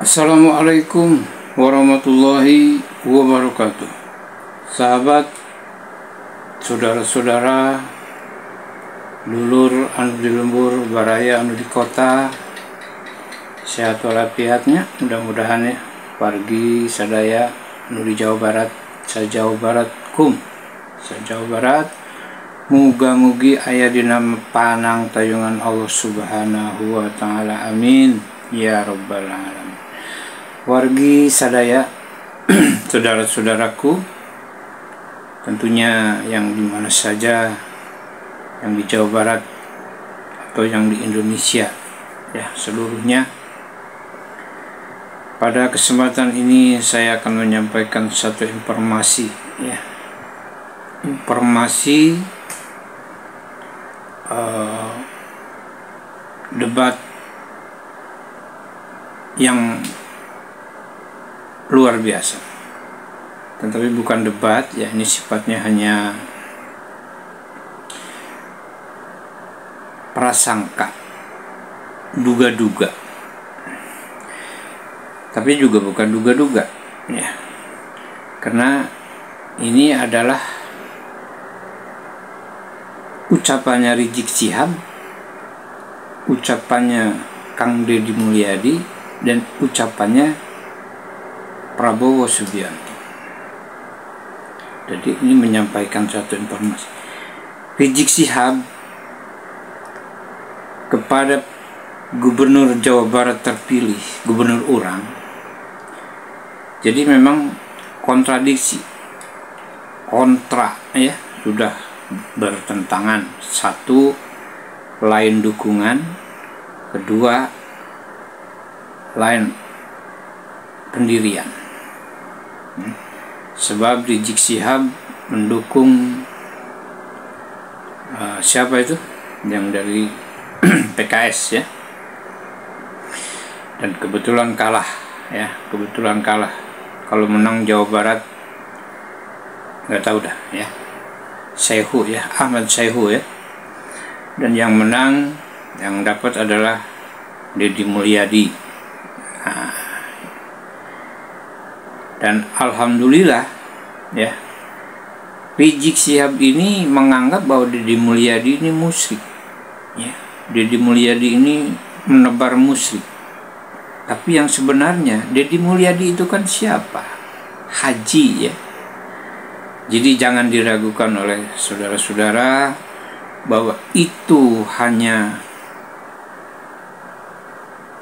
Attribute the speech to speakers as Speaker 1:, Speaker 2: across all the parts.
Speaker 1: Assalamualaikum warahmatullahi wabarakatuh. Sahabat, saudara-saudara, dulur anu di lembur, baraya anu di kota, sehat walafiatnya, mudah-mudahan ya. Pargi sadaya anu di Jawa Barat, Jawa Barat muga-mugi aya dina panang tayungan Allah Subhanahu wa taala. Amin ya rabbal alamin. Wargi sadaya saudara-saudaraku, tentunya yang di mana saja, yang di Jawa Barat atau yang di Indonesia ya seluruhnya. Pada kesempatan ini saya akan menyampaikan satu informasi ya. Informasi debat yang luar biasa, tetapi bukan debat ya, ini sifatnya hanya prasangka, duga-duga, tapi juga bukan duga-duga ya, karena ini adalah ucapannya Rizik Syihab, ucapannya Kang Deddy Mulyadi, dan ucapannya Prabowo Subianto. Jadi ini menyampaikan satu informasi. Rizik Syihab kepada Gubernur Jawa Barat terpilih, Gubernur Urang. Jadi memang kontradiksi, kontra ya, sudah bertentangan. Satu, lain dukungan, kedua, lain pendirian. Sebab Rizik Syihab mendukung siapa itu yang dari PKS ya, dan kebetulan kalah ya, kebetulan kalah. Kalau menang Jawa Barat nggak tahu dah ya, Saihu ya, Ahmad Saihu ya, dan yang menang, yang dapat adalah Deddy Mulyadi. Dan alhamdulillah ya, Rizik Syihab ini menganggap bahwa Deddy Mulyadi ini musyrik ya. Deddy Mulyadi ini menebar musyrik. Tapi yang sebenarnya Deddy Mulyadi itu kan siapa? Haji ya. Jadi jangan diragukan oleh saudara-saudara bahwa itu hanya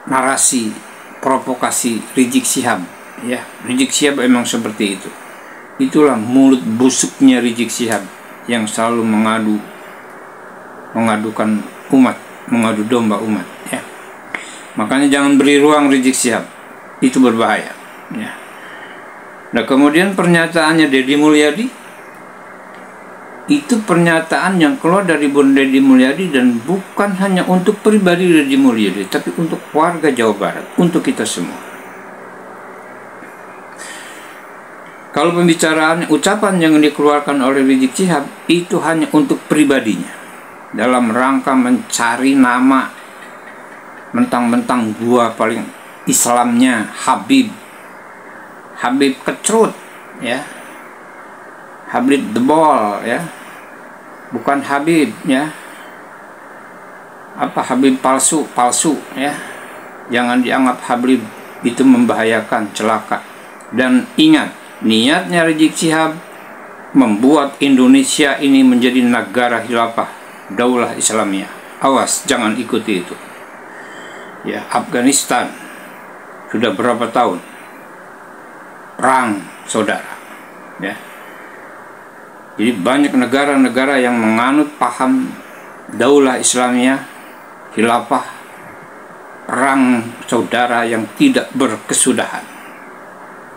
Speaker 1: narasi provokasi Rizik Syihab ya. Rizik Syihab emang seperti itu. Itulah mulut busuknya Rizik Syihab yang selalu mengadukan umat, mengadu domba umat ya. Makanya jangan beri ruang Rizik Syihab, itu berbahaya ya. Nah, kemudian pernyataannya Deddy Mulyadi, itu pernyataan yang keluar dari Bun Deddy Mulyadi, dan bukan hanya untuk pribadi Deddy Mulyadi, tapi untuk warga Jawa Barat, untuk kita semua. Kalau pembicaraan ucapan yang dikeluarkan oleh Rizik Syihab itu hanya untuk pribadinya, dalam rangka mencari nama, mentang-mentang gua paling Islamnya Habib Kecrut ya, Habib the Ball ya, bukan Habib ya, apa Habib palsu ya. Jangan dianggap Habib itu membahayakan, celaka. Dan ingat, niatnya Rizik Syihab membuat Indonesia ini menjadi negara khilafah daulah Islamiyah. Awas, jangan ikuti itu ya. Afghanistan sudah berapa tahun perang saudara ya. Jadi banyak negara-negara yang menganut paham daulah Islamiyah, khilafah, perang saudara yang tidak berkesudahan.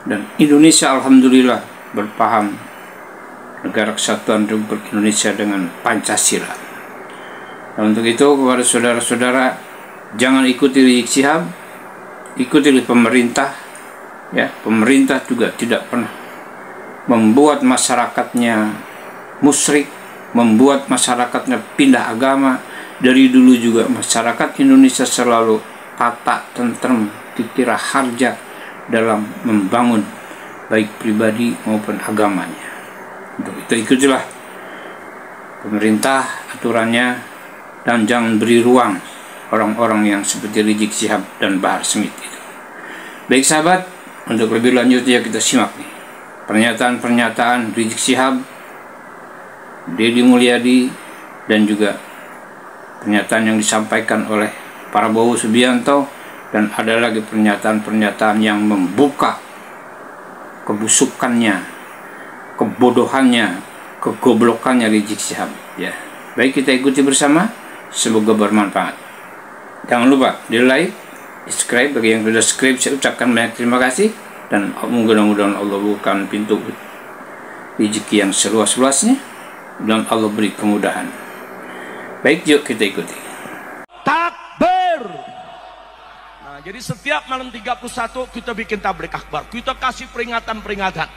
Speaker 1: Dan Indonesia alhamdulillah berpaham Negara Kesatuan Republik Indonesia dengan Pancasila. Dan untuk itu kepada saudara-saudara, jangan ikuti Rizik Syihab, ikuti pemerintah ya. Pemerintah juga tidak pernah membuat masyarakatnya musyrik, membuat masyarakatnya pindah agama. Dari dulu juga masyarakat Indonesia selalu tata tentrem, dikira harja dalam membangun baik pribadi maupun agamanya. Untuk itu ikutilah pemerintah aturannya dan jangan beri ruang orang-orang yang seperti Rizik Syihab dan Bahar Smith itu. Baik sahabat, untuk lebih lanjutnya kita simak nih pernyataan-pernyataan Rizik Syihab, Deddy Mulyadi, dan juga pernyataan yang disampaikan oleh Prabowo Subianto, dan ada lagi pernyataan-pernyataan yang membuka kebusukannya, kebodohannya, kegoblokannya Rizik Syihab. Ya, baik kita ikuti bersama, semoga bermanfaat. Jangan lupa di like, subscribe. Bagi yang sudah subscribe saya ucapkan banyak terima kasih, dan mudah-mudahan Allah bukakan pintu rezeki yang seluas-luasnya dan Allah beri kemudahan. Baik, yuk kita ikuti.
Speaker 2: Takbir. Nah, jadi setiap malam 31 kita bikin tablik akbar, kita kasih peringatan-peringatan.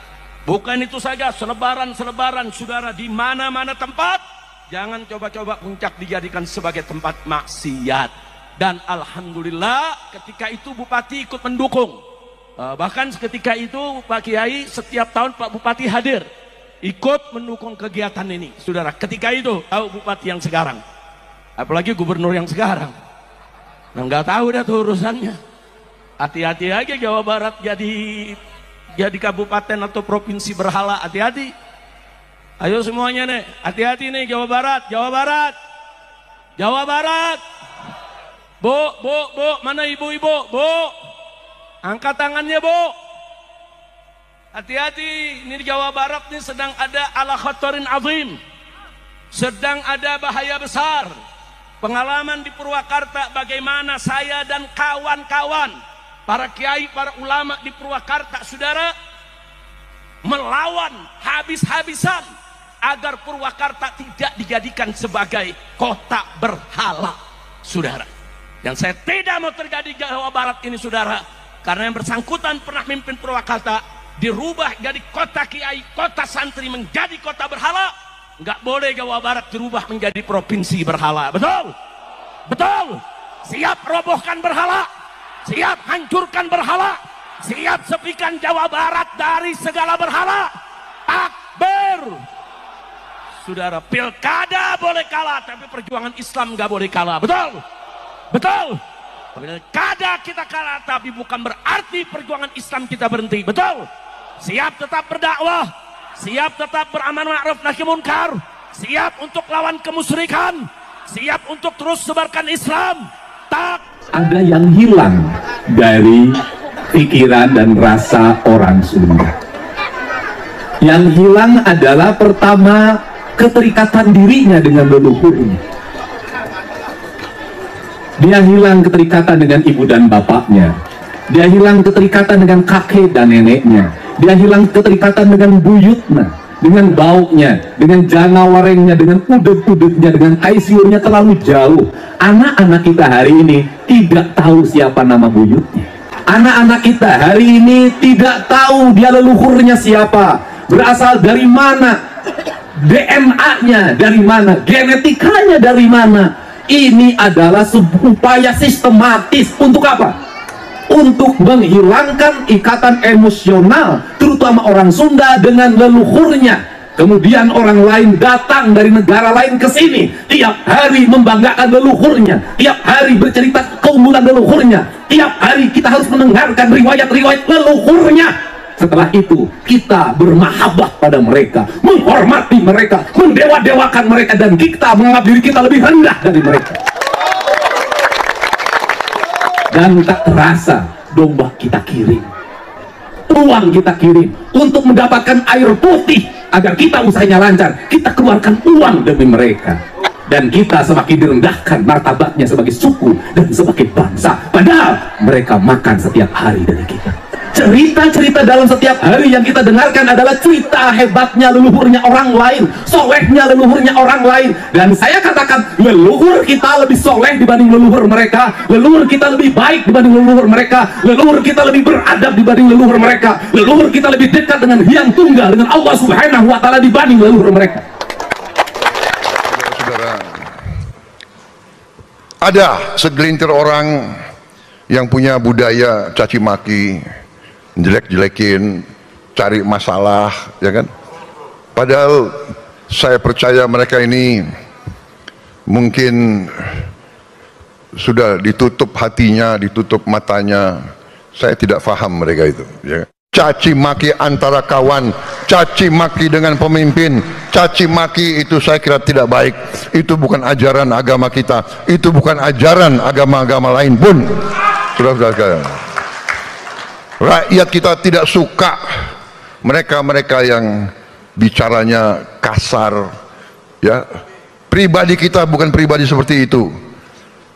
Speaker 2: Bukan itu saja, selebaran-selebaran, saudara, di mana-mana tempat jangan coba-coba puncak dijadikan sebagai tempat maksiat. Dan alhamdulillah ketika itu Bupati ikut mendukung. Bahkan ketika itu Pak Kiai setiap tahun Pak Bupati hadir ikut mendukung kegiatan ini, saudara. Ketika itu tahu Bupati yang sekarang, apalagi Gubernur yang sekarang, nah, nggak tahu dah tuh urusannya. Hati-hati aja Jawa Barat jadi kabupaten atau provinsi berhala, hati-hati. Ayo semuanya nih, hati-hati nih Jawa Barat, Jawa Barat, Jawa Barat. Bu, mana ibu-ibu? Bu, angkat tangannya bu. Hati-hati, ini di Jawa Barat nih sedang ada ala khatarin azim, sedang ada bahaya besar. Pengalaman di Purwakarta bagaimana saya dan kawan-kawan, para kiai, para ulama di Purwakarta, saudara, melawan habis-habisan agar Purwakarta tidak dijadikan sebagai kota berhala, saudara. Yang saya tidak mau terjadi di Jawa Barat ini, saudara, karena yang bersangkutan pernah mimpin Purwakarta dirubah jadi kota kiai, kota santri, menjadi kota berhala. Nggak boleh Jawa Barat dirubah menjadi provinsi berhala. Betul? Betul? Siap robohkan berhala, siap hancurkan berhala, siap sepikan Jawa Barat dari segala berhala. Takbir. Saudara, pilkada boleh kalah, tapi perjuangan Islam nggak boleh kalah. Betul? Betul? Pilkada kita kalah, tapi bukan berarti perjuangan Islam kita berhenti. Betul? Siap tetap berdakwah, siap tetap beramal ma'ruf nahi munkar, siap untuk lawan kemusyrikan, siap untuk terus sebarkan Islam.
Speaker 3: Ada yang hilang dari pikiran dan rasa orang Sunda. Yang hilang adalah pertama, keterikatan dirinya dengan leluhurnya. Dia hilang keterikatan dengan ibu dan bapaknya. Dia hilang keterikatan dengan kakek dan neneknya. Dia hilang keterikatan dengan buyutnya, dengan baunya, dengan janawarengnya, dengan udut-udutnya, dengan kaisiurnya terlalu jauh. Anak-anak kita hari ini tidak tahu siapa nama buyutnya. Anak-anak kita hari ini tidak tahu dia leluhurnya siapa, berasal dari mana, DNA-nya dari mana, genetikanya dari mana. Ini adalah sebuah upaya sistematis untuk apa? Untuk menghilangkan ikatan emosional, terutama orang Sunda dengan leluhurnya. Kemudian orang lain datang dari negara lain ke sini, tiap hari membanggakan leluhurnya, tiap hari bercerita keunggulan leluhurnya, tiap hari kita harus mendengarkan riwayat-riwayat leluhurnya. Setelah itu kita bermahabbah pada mereka, menghormati mereka, mendewa-dewakan mereka, dan kita menganggap diri kita lebih rendah dari mereka. Dan tak terasa domba kita kirim, uang kita kirim untuk mendapatkan air putih agar kita usahanya lancar. Kita keluarkan uang demi mereka, dan kita semakin direndahkan martabatnya sebagai suku dan sebagai bangsa, padahal mereka makan setiap hari dari kita. Cerita-cerita dalam setiap hari yang kita dengarkan adalah cerita hebatnya leluhurnya orang lain, solehnya leluhurnya orang lain. Dan saya katakan, leluhur kita lebih soleh dibanding leluhur mereka, leluhur kita lebih baik dibanding leluhur mereka, leluhur kita lebih beradab dibanding leluhur mereka, leluhur kita lebih dekat dengan Hyang Tunggal, dengan Allah Subhanahu wa Ta'ala dibanding leluhur mereka.
Speaker 4: Saudara, ada segelintir orang yang punya budaya caci maki, jelek-jelekin, cari masalah, ya kan? Padahal saya percaya mereka ini mungkin sudah ditutup hatinya, ditutup matanya. Saya tidak paham mereka itu, ya. Caci maki antara kawan, caci maki dengan pemimpin, caci maki itu saya kira tidak baik. Itu bukan ajaran agama kita, itu bukan ajaran agama-agama lain pun. Saudara-saudara sekalian, rakyat kita tidak suka mereka-mereka yang bicaranya kasar, ya. Pribadi kita bukan pribadi seperti itu.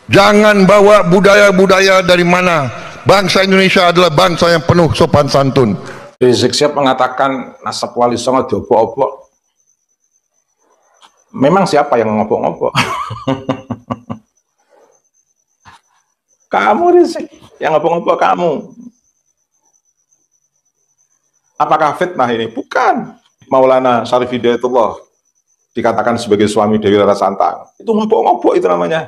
Speaker 4: Jangan bawa budaya-budaya dari mana. Bangsa Indonesia adalah bangsa yang penuh sopan santun.
Speaker 5: Rizik Syihab mengatakan nasab Wali Songo diobok-obok. Memang siapa yang ngobok-ngobok? Kamu, Rizik, yang ngobok-ngobok kamu. Apakah fitnah ini? Bukan. Maulana Syarif Hidayatullah dikatakan sebagai suami Dewi Rara Santang. Itu ngobok-ngobok itu namanya.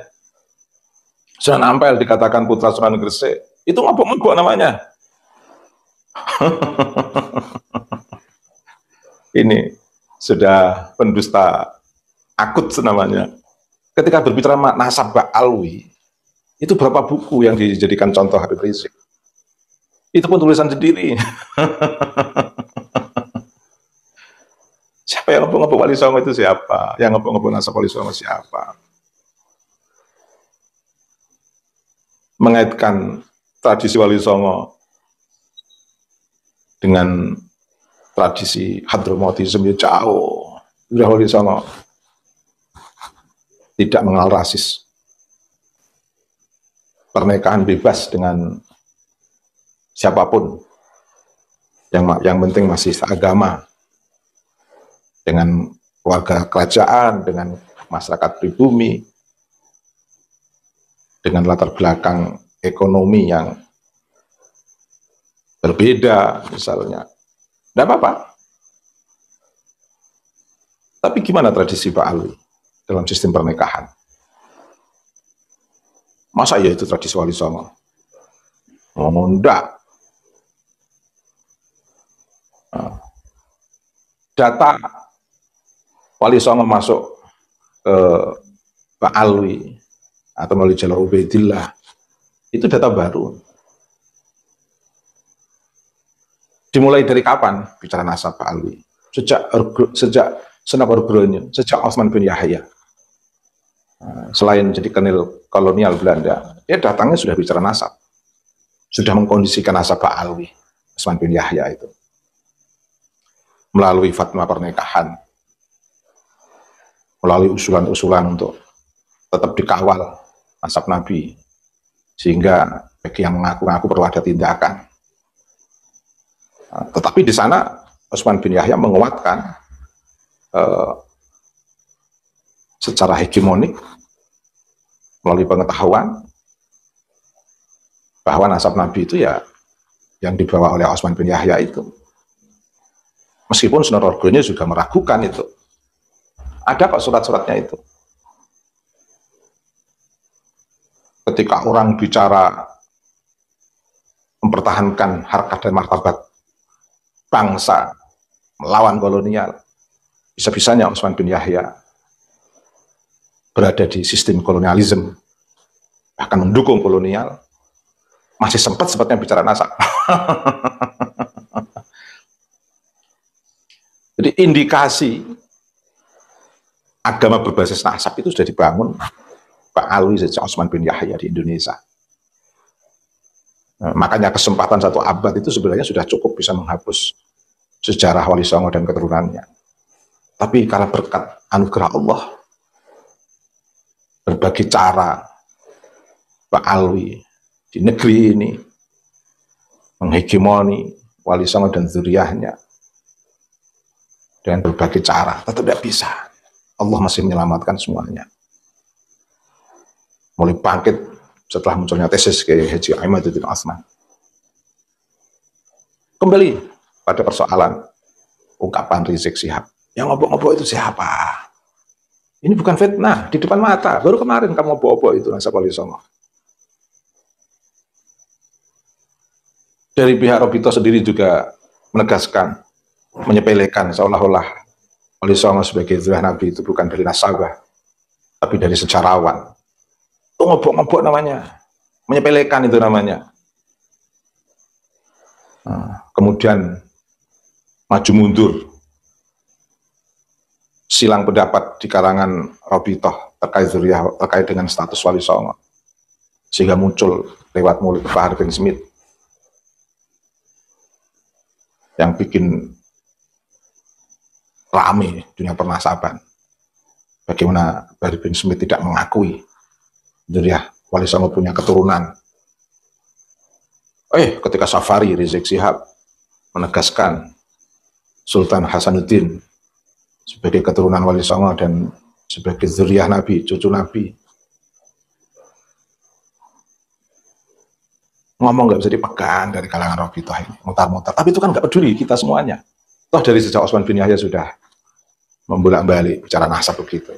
Speaker 5: Sunan Ampel dikatakan putra Sunan Gresik. Itu ngobok-ngobok namanya. Ini sudah pendusta akut namanya. Ketika berbicara nasab Mbak Alwi, itu berapa buku yang dijadikan contoh Habib Rizik? Itu pun tulisan sendiri. Siapa yang ngobok-ngobok Wali Songo itu siapa? Yang ngobok-ngobok nasab Wali Songo siapa? Mengaitkan tradisi Wali Songo dengan tradisi Hadramautism ya jauh. Udah Wali Songo tidak mengenal rasis. Pernikahan bebas dengan siapapun. Yang penting masih seagama. Dengan warga kerajaan, dengan masyarakat pribumi, dengan latar belakang ekonomi yang berbeda misalnya, tidak apa-apa. Tapi gimana tradisi Pak Alwi dalam sistem pernikahan? Masa ya itu tradisi Wali Songo? Oh, enggak. Data Wali Songo masuk ke Pak Alwi atau melalui jalur Ubaidillah, itu data baru. Dimulai dari kapan bicara nasab Pak Alwi? Sejak Sunan Orgronyo, sejak Osman bin Yahya. Selain jadi kolonial Belanda, dia datangnya sudah bicara nasab. Sudah mengkondisikan nasab Pak Alwi, Osman bin Yahya itu. Melalui fatwa pernikahan, melalui usulan-usulan untuk tetap dikawal nasab Nabi, sehingga bagi yang mengaku-ngaku perlu ada tindakan. Tetapi di sana Osman bin Yahya menguatkan secara hegemonik melalui pengetahuan bahwa nasab Nabi itu ya yang dibawa oleh Osman bin Yahya itu. Meskipun Sunan Orgronyo juga meragukan itu. Ada kok surat-suratnya itu. Ketika orang bicara mempertahankan harkat dan martabat bangsa melawan kolonial, bisa-bisanya Osman bin Yahya berada di sistem kolonialisme, bahkan mendukung kolonial, masih sempat-sempatnya bicara nasab. Jadi indikasi agama berbasis nasab itu sudah dibangun Pak Alwi sejak Osman bin Yahya di Indonesia. Nah, makanya kesempatan 1 abad itu sebenarnya sudah cukup bisa menghapus sejarah Wali Songo dan keturunannya. Tapi karena berkat anugerah Allah, berbagai cara Pak Alwi di negeri ini menghegemoni Wali Songo dan zuriyahnya dengan berbagai cara, tetap tidak bisa. Allah masih menyelamatkan semuanya. Mulai bangkit setelah munculnya tesis kayak Haji Imaduddin Utsman. Kembali pada persoalan ungkapan Rizik Syihab. Yang ngobok-ngobok itu siapa? Ini bukan fitnah, di depan mata. Baru kemarin kamu ngobok-ngobok itu nasab Wali Songo. Dari pihak Robito sendiri juga menegaskan, menyepelekan seolah-olah Wali Songo sebagai zuriyah Nabi itu bukan dari nasabah, tapi dari sejarawan. Itu ngobok-ngobok namanya, menyepelekan itu namanya. Nah, kemudian maju mundur, silang pendapat di karangan Robito terkait dengan status Wali Songo, sehingga muncul lewat mulut Bahar bin Smith yang bikin rame dunia pernasaban. Bagaimana Bahar bin Smith tidak mengakui zuriyah Wali Songo punya keturunan. Ketika Safari Rizik Syihab menegaskan Sultan Hasanuddin sebagai keturunan Wali Songo dan sebagai zuriyah Nabi, cucu Nabi, ngomong nggak bisa dipegang dari kalangan Robito ini, mutar-mutar. Tapi itu kan nggak peduli kita semuanya. Toh dari sejak Utsman bin Yahya sudah membolak-balik bicara nasab begitu.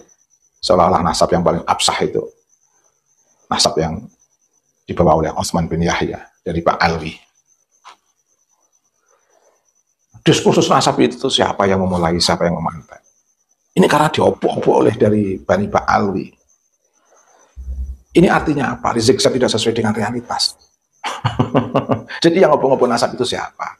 Speaker 5: Seolah-olah nasab yang paling absah itu nasab yang dibawa oleh Utsman bin Yahya dari Pak Alwi. Diskursus nasab itu siapa yang memulai, siapa yang memantai. Ini karena diobok-obok oleh dari Bani Pak Alwi. Ini artinya apa? Rizik Syihab tidak sesuai dengan realitas. Jadi yang ngobok-ngobok nasab itu siapa?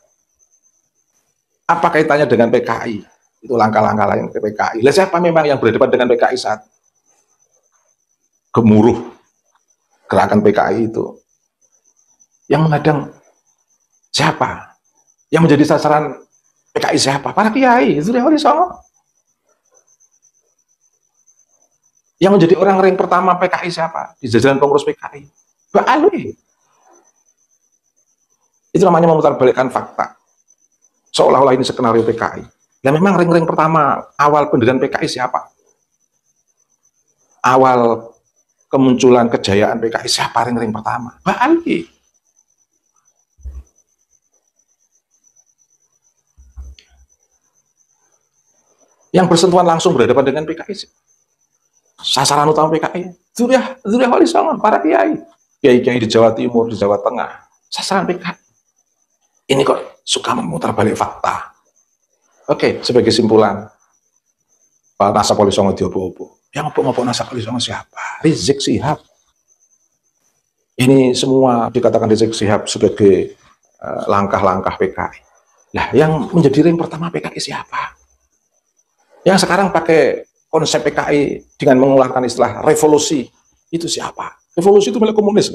Speaker 5: Apa kaitannya dengan PKI? Itu langkah-langkah lain ke PKI. Lah siapa memang yang berhadapan dengan PKI saat gemuruh gerakan PKI itu? Yang menghadang siapa? Yang menjadi sasaran PKI siapa? Para kiai, zuriyah Wali Songo. Yang menjadi orang ring pertama PKI siapa? Di jajaran pengurus PKI, Mbak Alwi. Itu namanya memutarbalikkan fakta. Seolah-olah ini skenario PKI. Dan memang ring-ring pertama awal pendirian PKI siapa? Awal kemunculan kejayaan PKI siapa ring-ring pertama? Mbak Alwi. Yang bersentuhan langsung berhadapan dengan PKI. Sasaran utama PKI, zuriyah Wali Songo, para kiai. Kiai-kiai di Jawa Timur, di Jawa Tengah. Sasaran PKI. Ini kok suka memutar balik fakta. Oke, sebagai simpulan, Pak nasab Wali Songo diopo-opo. Yang ngopok-ngopok nasab Wali Songo siapa? Rizik Syihab. Ini semua dikatakan Rizik Syihab sebagai langkah-langkah PKI. Nah, yang menjadi ring pertama PKI siapa? Yang sekarang pakai konsep PKI dengan mengeluarkan istilah revolusi, itu siapa? Revolusi itu milik komunis.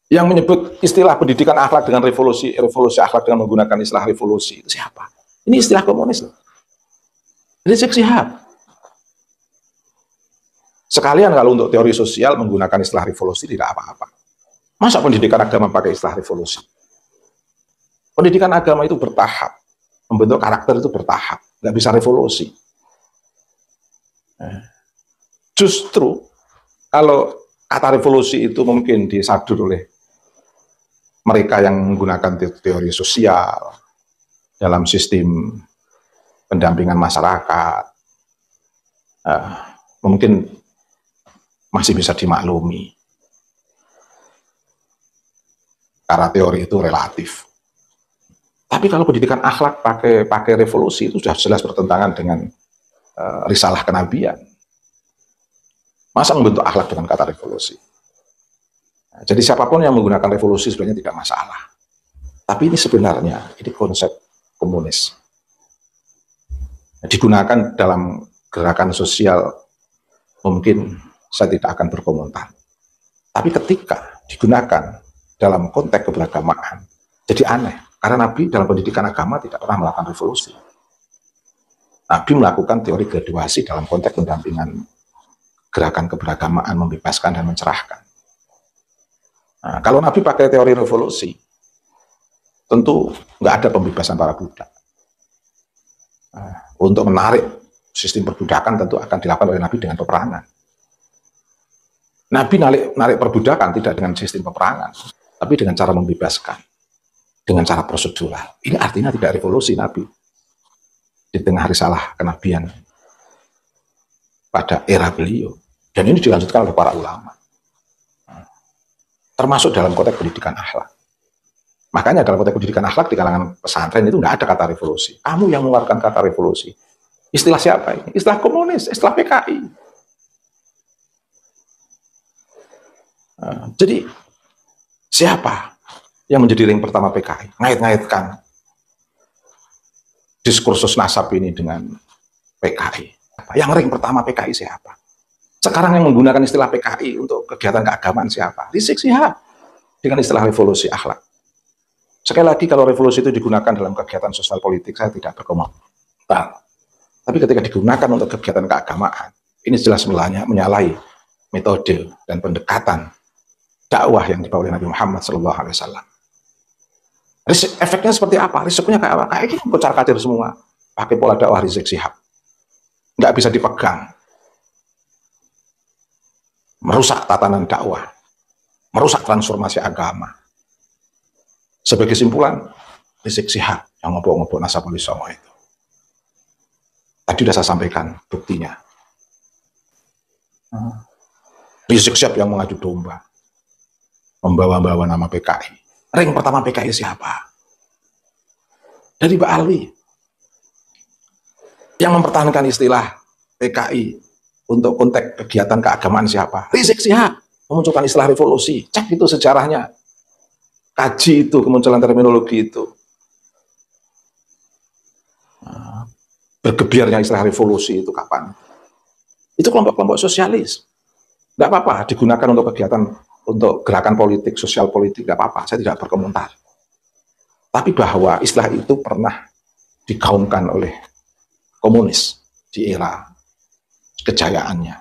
Speaker 5: Yang menyebut istilah pendidikan akhlak dengan revolusi akhlak dengan menggunakan istilah revolusi, itu siapa? Ini istilah komunis. Rizik Syihab. Sekalian kalau untuk teori sosial menggunakan istilah revolusi tidak apa-apa. Masa pendidikan agama pakai istilah revolusi? Pendidikan agama itu bertahap. Membentuk karakter itu bertahap. Nggak bisa revolusi. Justru kalau kata revolusi itu mungkin disadur oleh mereka yang menggunakan teori sosial dalam sistem pendampingan masyarakat, mungkin masih bisa dimaklumi karena teori itu relatif. Tapi kalau pendidikan akhlak pakai revolusi itu sudah jelas bertentangan dengan risalah kenabian. Masa membentuk akhlak dengan kata revolusi? Nah, jadi siapapun yang menggunakan revolusi sebenarnya tidak masalah. Tapi ini sebenarnya ini konsep komunis. Digunakan dalam gerakan sosial mungkin saya tidak akan berkomentar. Tapi ketika digunakan dalam konteks keberagamaan, jadi aneh. Karena Nabi dalam pendidikan agama tidak pernah melakukan revolusi. Nabi melakukan teori graduasi dalam konteks pendampingan gerakan keberagamaan, membebaskan dan mencerahkan. Nah, kalau Nabi pakai teori revolusi, tentu nggak ada pembebasan para budak. Nah, untuk menarik sistem perbudakan tentu akan dilakukan oleh Nabi dengan peperangan. Nabi narik perbudakan tidak dengan sistem peperangan, tapi dengan cara membebaskan. Dengan cara prosedural. Ini artinya tidak revolusi Nabi di tengah risalah kenabian pada era beliau. Dan ini dilanjutkan oleh para ulama. Termasuk dalam konteks pendidikan akhlak. Makanya dalam konteks pendidikan akhlak di kalangan pesantren itu nggak ada kata revolusi. Kamu yang mengeluarkan kata revolusi. Istilah siapa ini? Istilah komunis, istilah PKI. Jadi siapa yang menjadi ring pertama PKI? Ngait-ngaitkan diskursus nasab ini dengan PKI. Yang ring pertama PKI siapa? Sekarang yang menggunakan istilah PKI untuk kegiatan keagamaan siapa? Rizik Syihab dengan istilah revolusi akhlak. Sekali lagi, kalau revolusi itu digunakan dalam kegiatan sosial politik, saya tidak berkomentar. Tapi ketika digunakan untuk kegiatan keagamaan, ini jelas menyalahi metode dan pendekatan dakwah yang dibawa oleh Nabi Muhammad SAW. Efeknya seperti apa? Risikonya kayak apa? Kayak gini, kocar-kacir semua. Pakai pola dakwah Rizik Syihab. Nggak bisa dipegang. Merusak tatanan dakwah. Merusak transformasi agama. Sebagai kesimpulan, Rizik Syihab yang ngobok-ngobok Nasabul Songo itu. Tadi sudah saya sampaikan buktinya. Rizik Syihab yang mengadu domba. Membawa-bawa nama PKI. Ring pertama PKI siapa? Dari Mbak Alwi. Yang mempertahankan istilah PKI untuk konteks kegiatan keagamaan siapa? Rizik Syihab. Memunculkan istilah revolusi. Cek itu sejarahnya. Kaji itu, kemunculan terminologi itu. Bergebiarnya istilah revolusi itu kapan? Itu kelompok-kelompok sosialis. Tidak apa-apa, digunakan untuk kegiatan, untuk gerakan politik, sosial politik, tidak apa-apa, saya tidak berkomentar. Tapi bahwa istilah itu pernah digaungkan oleh komunis di era kejayaannya.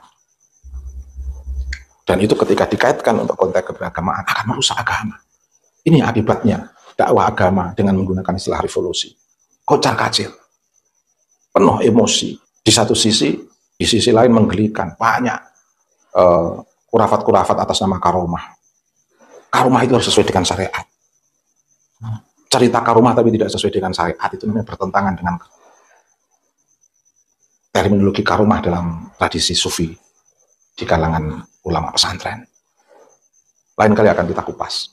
Speaker 5: Dan itu ketika dikaitkan untuk konteks keberagamaan, akan merusak agama. Ini akibatnya dakwah agama dengan menggunakan istilah revolusi. Kocar-kacir, penuh emosi. Di satu sisi, di sisi lain menggelikan. Banyak kurafat-kurafat atas nama karomah. Karomah itu harus sesuai dengan syariat. Cerita karomah tapi tidak sesuai dengan syariat, itu namanya bertentangan dengan terminologi karomah dalam tradisi sufi di kalangan ulama pesantren. Lain kali akan kita kupas.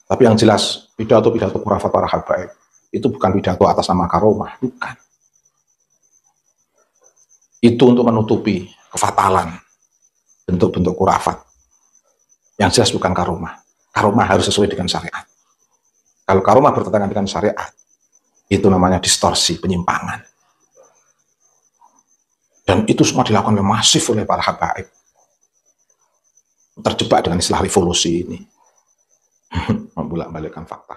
Speaker 5: Tapi yang jelas, pidato-pidato kurafat para habaib itu bukan pidato atas nama karomah, bukan. Itu untuk menutupi kefatalan bentuk-bentuk kurafat. Yang jelas bukan karomah. Karomah harus sesuai dengan syariat. Kalau karomah bertentangan dengan syariat, itu namanya distorsi, penyimpangan. Dan itu semua dilakukan masif oleh para habaib. Terjebak dengan istilah revolusi ini. Membulak-balikkan fakta.